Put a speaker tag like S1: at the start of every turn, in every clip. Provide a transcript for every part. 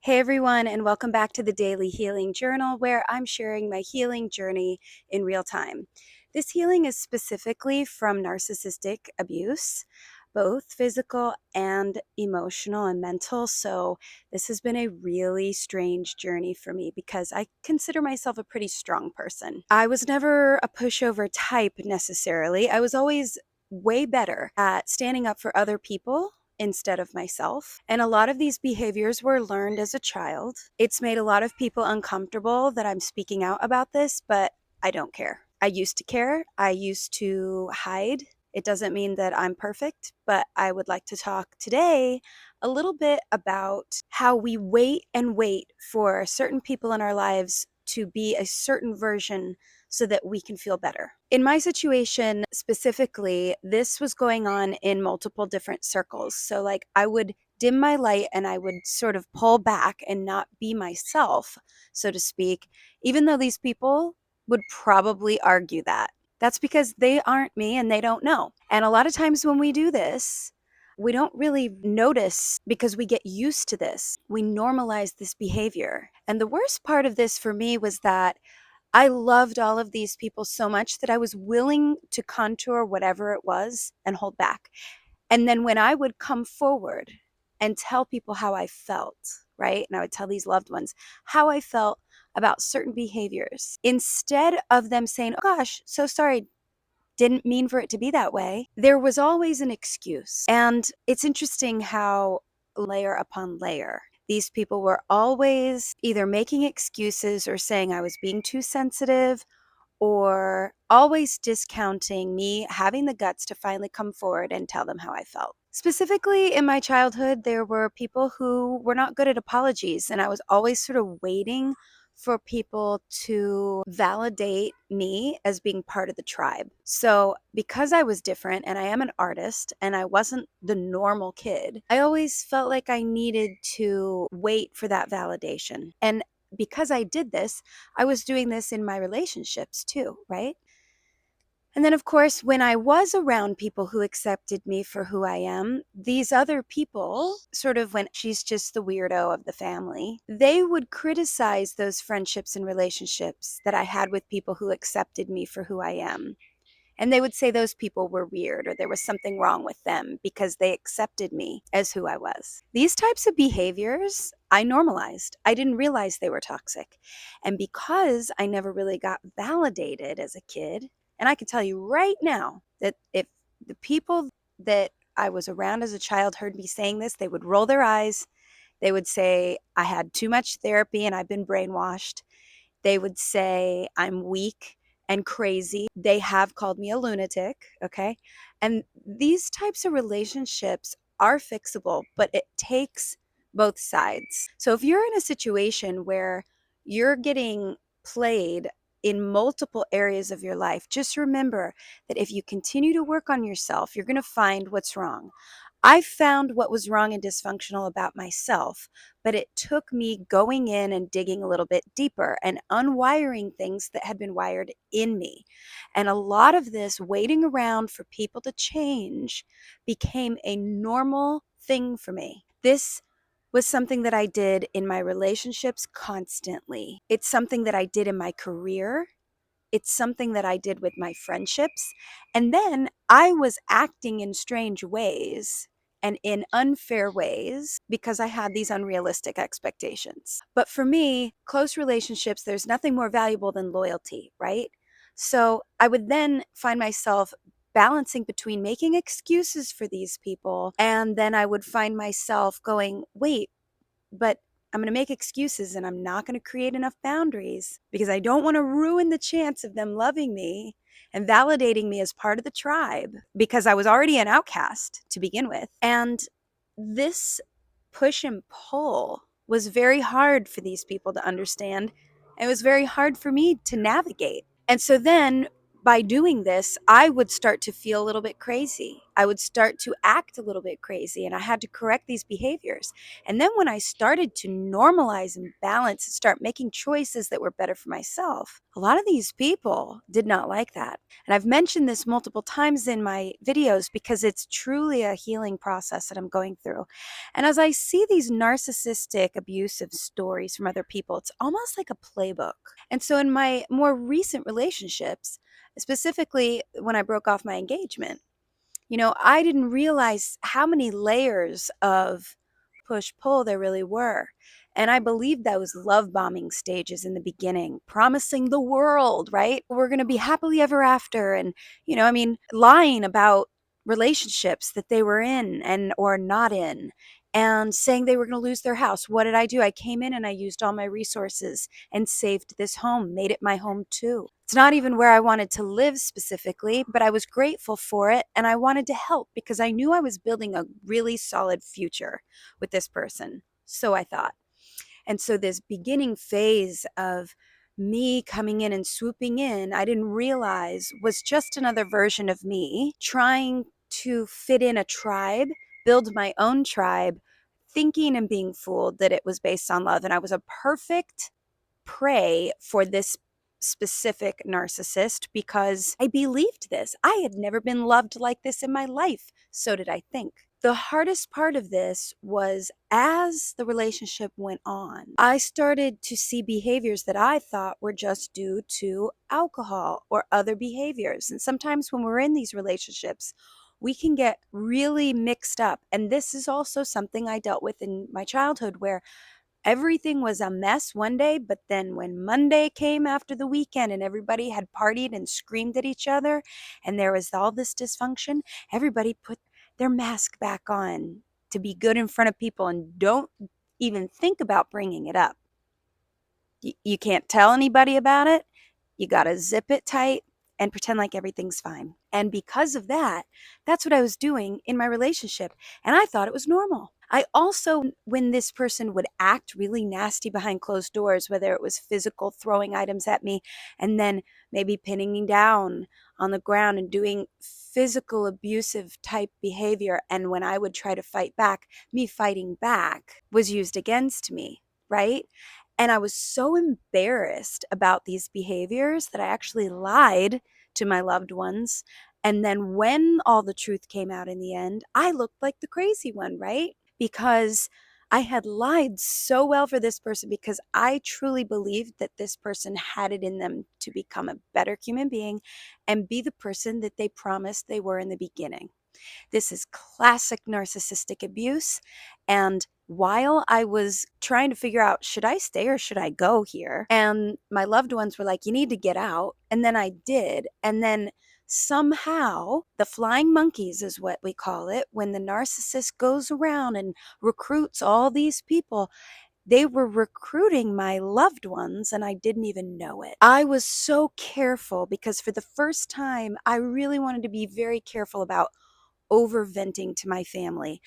S1: Hey everyone, and welcome back to the Daily Healing Journal, where I'm sharing my healing journey in real time. This healing is specifically from narcissistic abuse, both physical and emotional and mental. So, this has been a really strange journey for me because I consider myself a pretty strong person. I was never a pushover type necessarily. I was always way better at standing up for other people instead of myself. And a lot of these behaviors were learned as a child. It's made a lot of people uncomfortable that I'm speaking out about this, but I don't care. I used to care. I used to hide. It doesn't mean that I'm perfect, but I would like to talk today a little bit about how we wait and wait for certain people in our lives to be a certain version so that we can feel better. In my situation specifically, this was going on in multiple different circles. So, like, I would dim my light and I would sort of pull back and not be myself, so to speak, even though these people would probably argue that. That's because they aren't me and they don't know. And a lot of times when we do this, we don't really notice because we get used to this. We normalize this behavior. And the worst part of this for me was that I loved all of these people so much that I was willing to contour whatever it was and hold back. And then when I would come forward and tell people how I felt, right? And I would tell these loved ones how I felt about certain behaviors, instead of them saying, "Oh gosh, so sorry, didn't mean for it to be that way," there was always an excuse. And it's interesting how layer upon layer, these people were always either making excuses or saying I was being too sensitive or always discounting me having the guts to finally come forward and tell them how I felt. Specifically in my childhood, there were people who were not good at apologies, and I was always sort of waiting for people to validate me as being part of the tribe. So, because I was different and I am an artist and I wasn't the normal kid, I always felt like I needed to wait for that validation. And because I did this, I was doing this in my relationships too, right? And then, of course, when I was around people who accepted me for who I am, these other people sort of went, she's just the weirdo of the family. They would criticize those friendships and relationships that I had with people who accepted me for who I am. And they would say those people were weird or there was something wrong with them because they accepted me as who I was. These types of behaviors I normalized. I didn't realize they were toxic. And because I never really got validated as a kid, and I can tell you right now that if the people that I was around as a child heard me saying this, they would roll their eyes. They would say I had too much therapy and I've been brainwashed. They would say I'm weak and crazy. They have called me a lunatic, okay? And these types of relationships are fixable, but it takes both sides. So if you're in a situation where you're getting played in multiple areas of your life, just remember that if you continue to work on yourself, you're going to find what's wrong. I found what was wrong and dysfunctional about myself, but it took me going in and digging a little bit deeper and unwiring things that had been wired in me. And a lot of this waiting around for people to change became a normal thing for me. This was something that I did in my relationships constantly. It's something that I did in my career. It's something that I did with my friendships. And then I was acting in strange ways and in unfair ways because I had these unrealistic expectations. But for me, close relationships, there's nothing more valuable than loyalty, right? So I would then find myself balancing between making excuses for these people, and then I would find myself going, wait, but I'm going to make excuses and I'm not going to create enough boundaries because I don't want to ruin the chance of them loving me and validating me as part of the tribe because I was already an outcast to begin with. And this push and pull was very hard for these people to understand. It was very hard for me to navigate. And so then by doing this, I would start to feel a little bit crazy. I would start to act a little bit crazy, and I had to correct these behaviors. And then when I started to normalize and balance and start making choices that were better for myself, a lot of these people did not like that. And I've mentioned this multiple times in my videos because it's truly a healing process that I'm going through. And as I see these narcissistic, abusive stories from other people, it's almost like a playbook. And so in my more recent relationships, specifically when I broke off my engagement, I didn't realize how many layers of push pull there really were. And I believed those love bombing stages in the beginning, promising the world, right? We're going to be happily ever after. And, lying about relationships that they were in and or not in, and saying they were going to lose their house. What did I do? I came in and I used all my resources and saved this home, made it my home too. It's not even where I wanted to live specifically, but I was grateful for it and I wanted to help because I knew I was building a really solid future with this person. So I thought. And so this beginning phase of me coming in and swooping in, I didn't realize was just another version of me trying to fit in a tribe, build my own tribe, thinking and being fooled that it was based on love. And I was a perfect prey for this specific narcissist because I believed this. I had never been loved like this in my life. So did I think. The hardest part of this was as the relationship went on, I started to see behaviors that I thought were just due to alcohol or other behaviors. And sometimes when we're in these relationships, we can get really mixed up. And this is also something I dealt with in my childhood where everything was a mess one day, but then when Monday came after the weekend and everybody had partied and screamed at each other and there was all this dysfunction, everybody put their mask back on to be good in front of people and don't even think about bringing it up. You can't tell anybody about it. You got to zip it tight and pretend like everything's fine. And because of that, that's what I was doing in my relationship. And I thought it was normal. I also, when this person would act really nasty behind closed doors, whether it was physical, throwing items at me, and then maybe pinning me down on the ground and doing physical abusive type behavior. And when I would try to fight back, me fighting back was used against me, right? And I was so embarrassed about these behaviors that I actually lied to my loved ones. And then when all the truth came out in the end, I looked like the crazy one, right? Because I had lied so well for this person because I truly believed that this person had it in them to become a better human being and be the person that they promised they were in the beginning. This is classic narcissistic abuse. And while I was trying to figure out, should I stay or should I go here? And my loved ones were like, you need to get out. And then I did. And then somehow the flying monkeys is what we call it. When the narcissist goes around and recruits all these people, they were recruiting my loved ones and I didn't even know it. I was so careful because for the first time, I really wanted to be very careful about over venting to my family.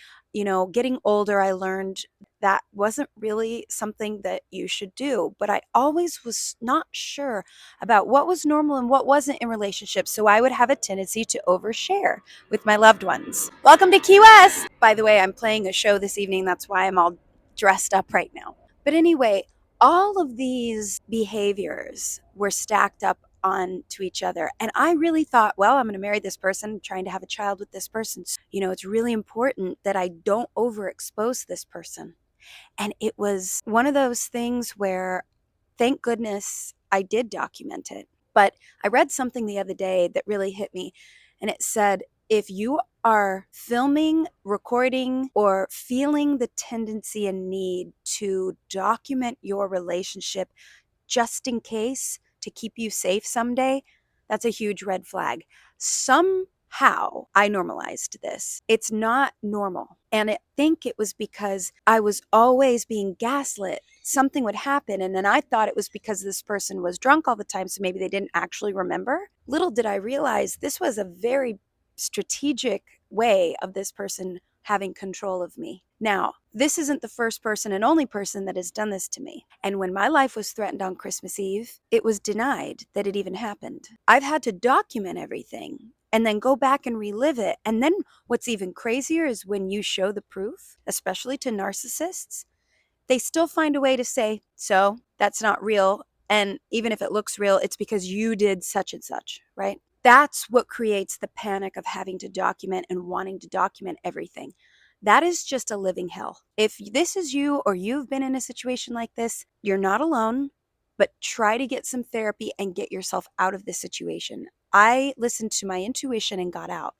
S1: Getting older, I learned that wasn't really something that you should do, but I always was not sure about what was normal and what wasn't in relationships. So I would have a tendency to overshare with my loved ones. Welcome to Key West. By the way, I'm playing a show this evening. That's why I'm all dressed up right now. But anyway, all of these behaviors were stacked up on to each other. And I really thought, well, I'm going to marry this person, trying to have a child with this person. It's really important that I don't overexpose this person. And it was one of those things where, thank goodness, I did document it. But I read something the other day that really hit me. And it said, if you are filming, recording, or feeling the tendency and need to document your relationship just in case to keep you safe someday, that's a huge red flag. Somehow I normalized this. It's not normal. And I think it was because I was always being gaslit. Something would happen, and then I thought it was because this person was drunk all the time, so maybe they didn't actually remember. Little did I realize this was a very strategic way of this person having control of me. Now, this isn't the first person and only person that has done this to me. And when my life was threatened on Christmas Eve, it was denied that it even happened. I've had to document everything and then go back and relive it. And then what's even crazier is when you show the proof, especially to narcissists, they still find a way to say, so that's not real. And even if it looks real, it's because you did such and such, right? That's what creates the panic of having to document and wanting to document everything. That is just a living hell. If this is you or you've been in a situation like this, you're not alone, but try to get some therapy and get yourself out of this situation. I listened to my intuition and got out.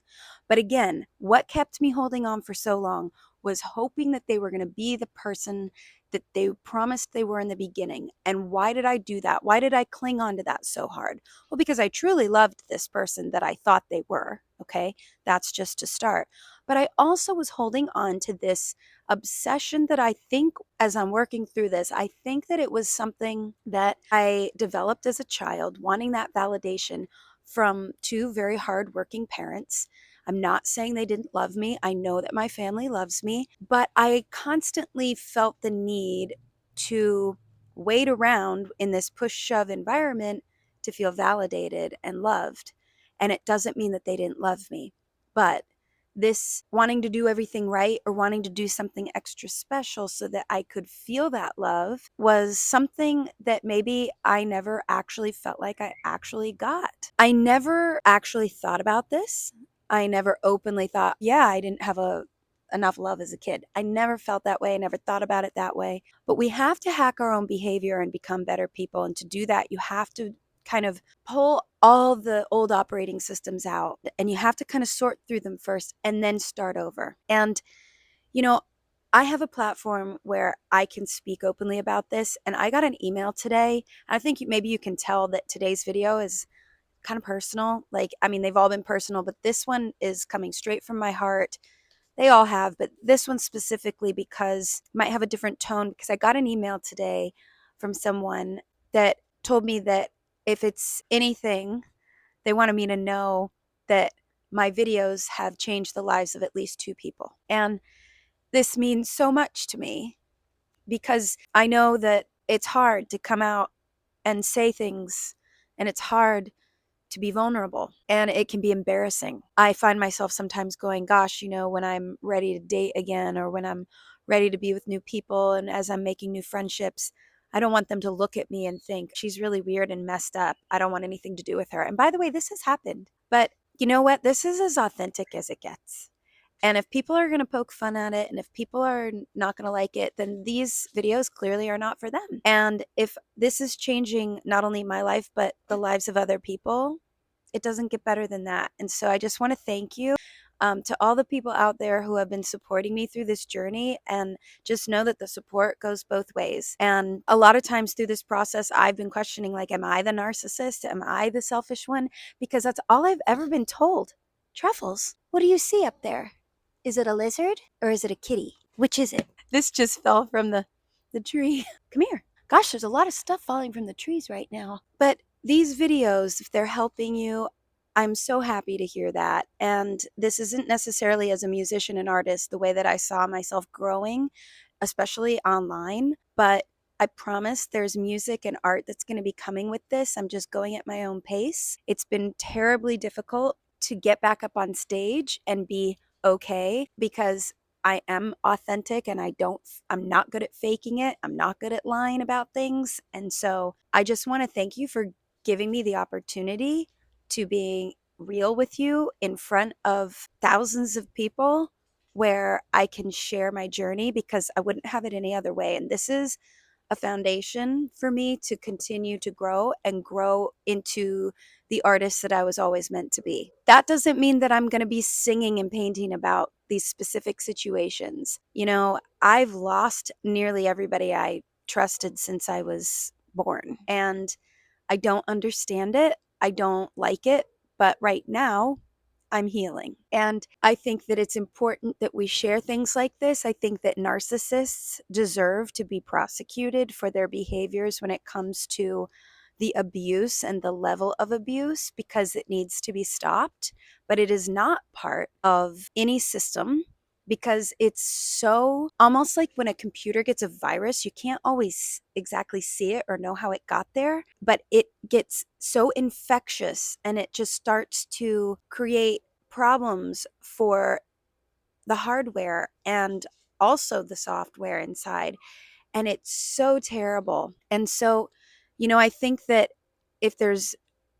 S1: But again, what kept me holding on for so long was hoping that they were going to be the person that they promised they were in the beginning. And why did I do that? Why did I cling on to that so hard? Well, because I truly loved this person that I thought they were. Okay. That's just to start. But I also was holding on to this obsession that I think, as I'm working through this, I think that it was something that I developed as a child, wanting that validation from two very hardworking parents. I'm not saying they didn't love me. I know that my family loves me, but I constantly felt the need to wait around in this push shove environment to feel validated and loved. And it doesn't mean that they didn't love me, but this wanting to do everything right or wanting to do something extra special so that I could feel that love was something that maybe I never actually felt like I actually got. I never actually thought about this. I never openly thought, yeah, I didn't have enough love as a kid. I never felt that way. I never thought about it that way. But we have to hack our own behavior and become better people. And to do that, you have to kind of pull all the old operating systems out, and you have to kind of sort through them first and then start over. And, you know, I have a platform where I can speak openly about this. And I got an email today. I think maybe you can tell that today's video is kind of personal. Like, I mean, they've all been personal, but this one is coming straight from my heart. They all have, but this one specifically because it might have a different tone, because I got an email today from someone that told me that if it's anything, they wanted me to know that my videos have changed the lives of at least two people. And this means so much to me because I know that it's hard to come out and say things, and it's hard to be vulnerable, and it can be embarrassing. I find myself sometimes going, gosh, when I'm ready to date again, or when I'm ready to be with new people, and as I'm making new friendships, I don't want them to look at me and think she's really weird and messed up. I don't want anything to do with her. And by the way, this has happened. But you know what? This is as authentic as it gets. And if people are going to poke fun at it, and if people are not going to like it, then these videos clearly are not for them. And if this is changing not only my life, but the lives of other people, it doesn't get better than that. And so I just want to thank you to all the people out there who have been supporting me through this journey. And just know that the support goes both ways. And a lot of times through this process, I've been questioning, like, am I the narcissist? Am I the selfish one? Because that's all I've ever been told. Truffles, what do you see up there? Is it a lizard or is it a kitty? Which is it? This just fell from the tree. Come here. Gosh, there's a lot of stuff falling from the trees right now. But these videos, if they're helping you, I'm so happy to hear that. And this isn't necessarily as a musician and artist the way that I saw myself growing, especially online. But I promise there's music and art that's going to be coming with this. I'm just going at my own pace. It's been terribly difficult to get back up on stage and be okay, because I am authentic and I'm not good at faking it. I'm not good at lying about things. And so I just want to thank you for giving me the opportunity to be real with you in front of thousands of people, where I can share my journey, because I wouldn't have it any other way. And this is a foundation for me to continue to grow and grow into the artist that I was always meant to be. That doesn't mean that I'm going to be singing and painting about these specific situations. I've lost nearly everybody I trusted since I was born, and I don't understand it. I don't like it, but right now I'm healing. And I think that it's important that we share things like this. I think that narcissists deserve to be prosecuted for their behaviors when it comes to the abuse and the level of abuse, because it needs to be stopped. But it is not part of any system. because it's so almost like when a computer gets a virus, you can't always exactly see it or know how it got there, but it gets so infectious and it just starts to create problems for the hardware and also the software inside. And it's so terrible. And so, I think that if there's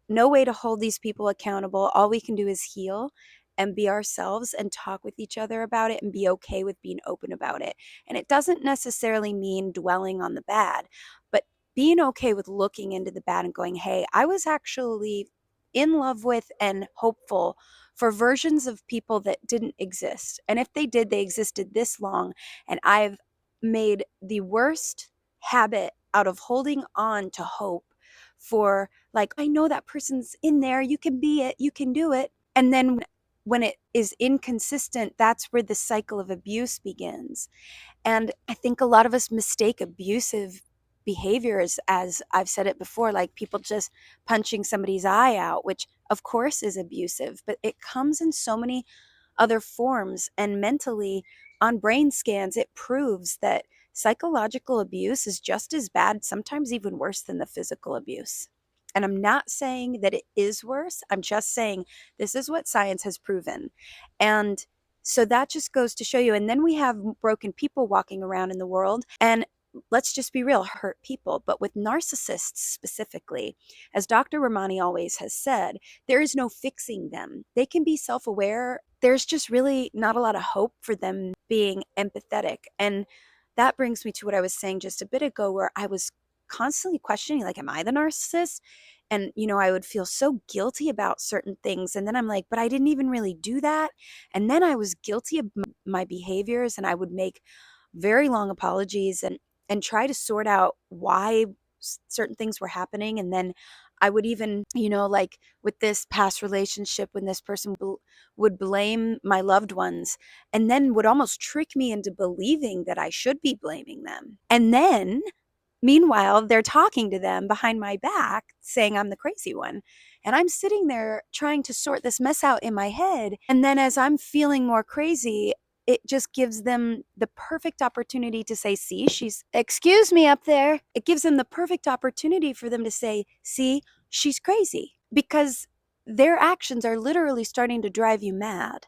S1: no way to hold these people accountable, all we can do is heal and be ourselves and talk with each other about it and be okay with being open about it. And it doesn't necessarily mean dwelling on the bad, but being okay with looking into the bad and going, hey, I was actually in love with and hopeful for versions of people that didn't exist. And if they did, they existed this long. And I've made the worst habit out of holding on to hope for, like, I know that person's in there, you can be it, you can do it. And then when it is inconsistent, that's where the cycle of abuse begins. And I think a lot of us mistake abusive behaviors, as I've said it before, like people just punching somebody's eye out, which of course is abusive, but it comes in so many other forms. And mentally, on brain scans, it proves that psychological abuse is just as bad, sometimes even worse than the physical abuse. And I'm not saying that it is worse. I'm just saying this is what science has proven. And so that just goes to show you. And then we have broken people walking around in the world. And let's just be real, hurt people. But with narcissists specifically, as Dr. Ramani always has said, there is no fixing them. They can be self aware. There's just really not a lot of hope for them being empathetic. And that brings me to what I was saying just a bit ago, where I was constantly questioning, like, am I the narcissist? And, I would feel so guilty about certain things. And then I'm like, but I didn't even really do that. And then I was guilty of my behaviors, and I would make very long apologies and try to sort out why certain things were happening. And then I would even, like with this past relationship, when this person would blame my loved ones and then would almost trick me into believing that I should be blaming them. And then meanwhile, they're talking to them behind my back saying I'm the crazy one. And I'm sitting there trying to sort this mess out in my head. And then as I'm feeling more crazy, it just gives them the perfect opportunity to say, see, excuse me up there. It gives them the perfect opportunity for them to say, see, she's crazy, because their actions are literally starting to drive you mad.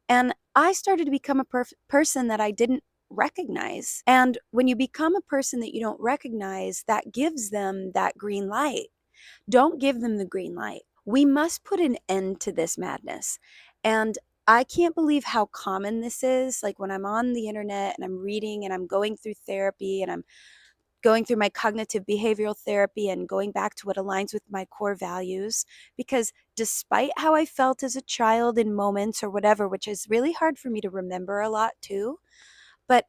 S1: And I started to become a person that I didn't recognize. And when you become a person that you don't recognize, that gives them that green light. Don't give them the green light. We must put an end to this madness. And I can't believe how common this is. Like when I'm on the internet and I'm reading and I'm going through therapy and I'm going through my cognitive behavioral therapy and going back to what aligns with my core values. Because despite how I felt as a child in moments or whatever, which is really hard for me to remember a lot too, but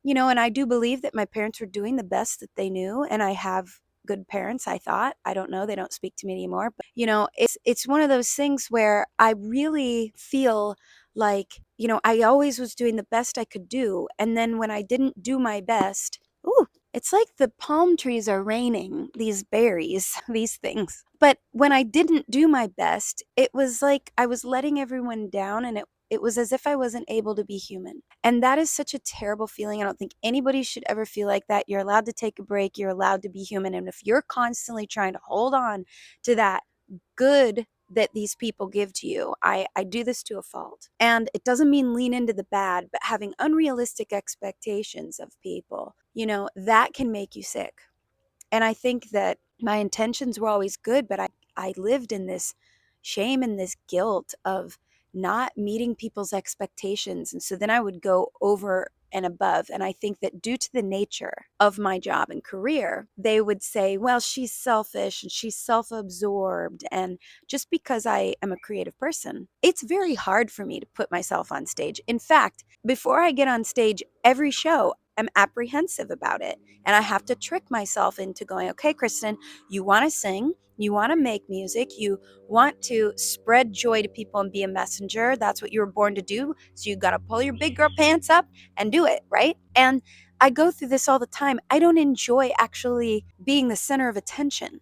S1: and I do believe that my parents were doing the best that they knew, and I have good parents, I thought. I don't know, they don't speak to me anymore, but it's one of those things where I really feel like, I always was doing the best I could do, and then when I didn't do my best, ooh, it's like the palm trees are raining these berries, these things. But when I didn't do my best, it was like I was letting everyone down, and it was as if I wasn't able to be human. And that is such a terrible feeling. I don't think anybody should ever feel like that. You're allowed to take a break. You're allowed to be human. And if you're constantly trying to hold on to that good that these people give to you, I do this to a fault. And it doesn't mean lean into the bad, but having unrealistic expectations of people, that can make you sick. And I think that my intentions were always good, but I lived in this shame and this guilt of not meeting people's expectations. And so then I would go over and above. And I think that due to the nature of my job and career, they would say, well, she's selfish and she's self absorbed. And just because I am a creative person, it's very hard for me to put myself on stage. In fact, before I get on stage, every show, I'm apprehensive about it. And I have to trick myself into going, okay, Kristen, you want to sing, you want to make music, you want to spread joy to people and be a messenger. That's what you were born to do. So you got to pull your big girl pants up and do it, right? And I go through this all the time. I don't enjoy actually being the center of attention,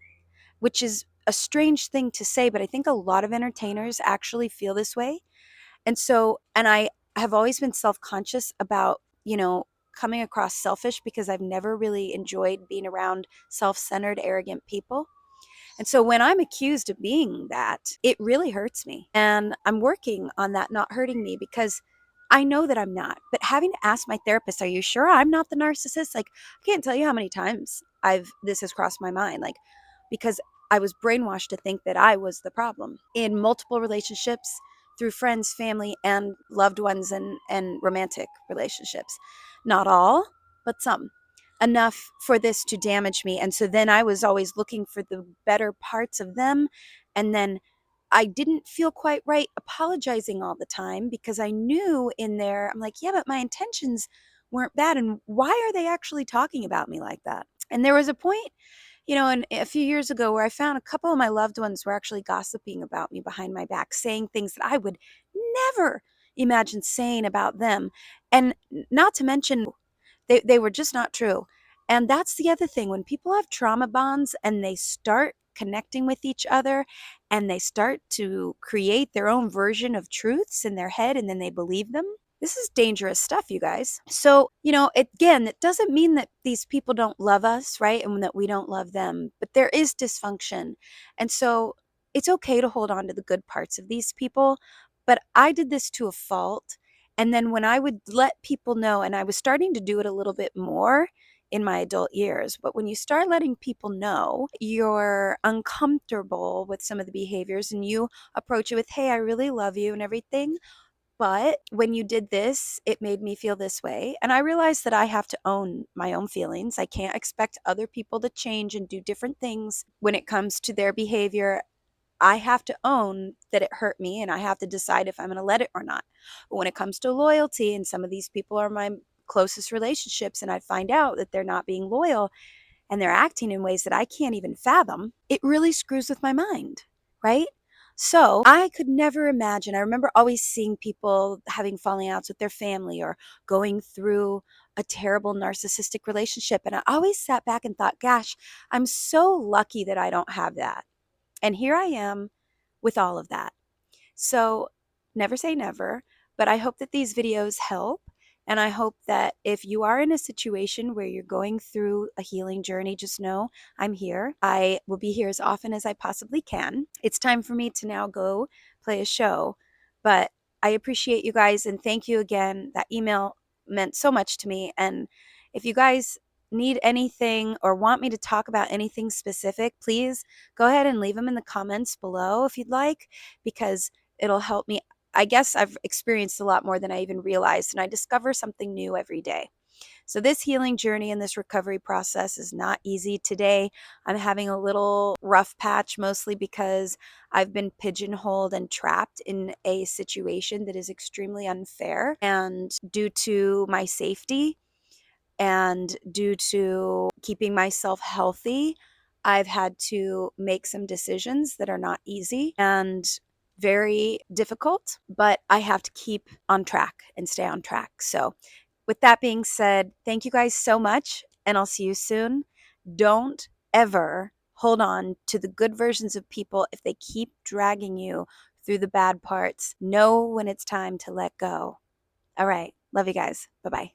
S1: which is a strange thing to say, but I think a lot of entertainers actually feel this way. And so, and have always been self-conscious about, coming across selfish because I've never really enjoyed being around self-centered, arrogant people. And so when I'm accused of being that, it really hurts me. And I'm working on that not hurting me because I know that I'm not. But having to ask my therapist, are you sure I'm not the narcissist? Like, I can't tell you how many times this has crossed my mind. Like, because I was brainwashed to think that I was the problem in multiple relationships, through friends, family, and loved ones, and romantic relationships. Not all, but some. Enough for this to damage me. And so then I was always looking for the better parts of them. And then I didn't feel quite right apologizing all the time because I knew in there, I'm like, yeah, but my intentions weren't bad. And why are they actually talking about me like that? And there was a point, a few years ago where I found a couple of my loved ones were actually gossiping about me behind my back, saying things that I would never imagine saying about them. And not to mention, they were just not true. And that's the other thing. When people have trauma bonds and they start connecting with each other and they start to create their own version of truths in their head and then they believe them, this is dangerous stuff, you guys. So, again, it doesn't mean that these people don't love us, right? And that we don't love them, but there is dysfunction. And so it's okay to hold on to the good parts of these people. But I did this to a fault. And then when I would let people know, and I was starting to do it a little bit more in my adult years, but when you start letting people know you're uncomfortable with some of the behaviors and you approach it with, hey, I really love you and everything, but when you did this, it made me feel this way. And I realized that I have to own my own feelings. I can't expect other people to change and do different things when it comes to their behavior. I have to own that it hurt me and I have to decide if I'm going to let it or not. But when it comes to loyalty, and some of these people are my closest relationships, and I find out that they're not being loyal and they're acting in ways that I can't even fathom, it really screws with my mind, right? So I could never imagine. I remember always seeing people having falling outs with their family or going through a terrible narcissistic relationship. And I always sat back and thought, gosh, I'm so lucky that I don't have that. And here I am with all of that. So never say never, but I hope that these videos help. And I hope that if you are in a situation where you're going through a healing journey, just know I'm here. I will be here as often as I possibly can. It's time for me to now go play a show, but I appreciate you guys and thank you again. That email meant so much to me. And if you guys need anything or want me to talk about anything specific, please go ahead and leave them in the comments below if you'd like, because it'll help me. I guess I've experienced a lot more than I even realized, and I discover something new every day. So this healing journey and this recovery process is not easy. Today, I'm having a little rough patch, mostly because I've been pigeonholed and trapped in a situation that is extremely unfair. And due to my safety and due to keeping myself healthy, I've had to make some decisions that are not easy and very difficult, but I have to keep on track and stay on track. So, with that being said, thank you guys so much, and I'll see you soon. Don't ever hold on to the good versions of people if they keep dragging you through the bad parts. Know when it's time to let go. All right. Love you guys. Bye bye.